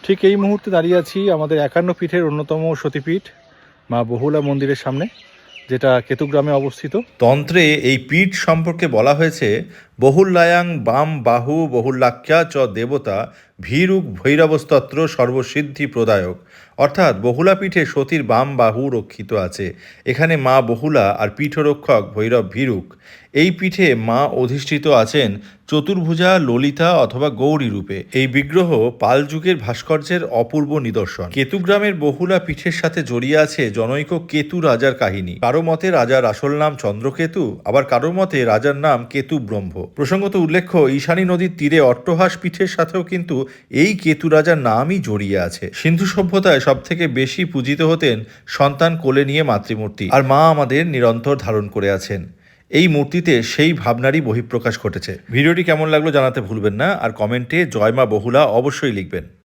ঠিক এই মুহূর্তে দাঁড়িয়ে আছি আমাদের 51 পীঠের অন্যতম সতীপীঠ মা বহুলা মন্দিরের সামনে, যেটা কেতুগ্রামে অবস্থিত। তন্ত্রে এই পীঠ সম্পর্কে বলা হয়েছে, বহুল্যায়াং বাম বাহু বহুল্যাখ্যা চ দেবতা ভীরুক ভৈরবস্তত্র সর্বসিদ্ধি প্রদায়ক। অর্থাৎ বহুলা পীঠে সতীর বাম বাহু রক্ষিত আছে। এখানে মা বহুলা আর পীঠরক্ষক ভৈরব ভীরুক। এই পীঠে মা অধিষ্ঠিত আছেন চতুর্ভুজা ললিতা অথবা গৌরী রূপে। এই বিগ্রহ পাল যুগের ভাস্কর্যের অপূর্ব নিদর্শন। কেতুগ্রামের বহুলা পীঠের সাথে জড়িয়ে আছে জনৈক কেতু রাজার কাহিনী। কারো মতে রাজার আসল নাম চন্দ্রকেতু, আবার কারো মতে রাজার নাম কেতু ব্রহ্ম। প্রসঙ্গত উল্লেখ্য, ঈশানী নদীর তীরে অট্টহাস পীঠের সাথেও কিন্তু এই কেতু রাজার নামই জড়িয়ে আছে। সিন্ধু সভ্যতায় সব থেকে বেশি পূজিত হতেন সন্তান কোলে নিয়ে মাতৃমূর্তি, আর মা আমাদের নিরন্তর ধারণ করে আছেন। এই মূর্তিতে সেই ভাবনারই বহিঃপ্রকাশ ঘটেছে। ভিডিওটি কেমন লাগলো জানাতে ভুলবেন না, আর কমেন্টে জয় মা বহুলা অবশ্যই লিখবেন।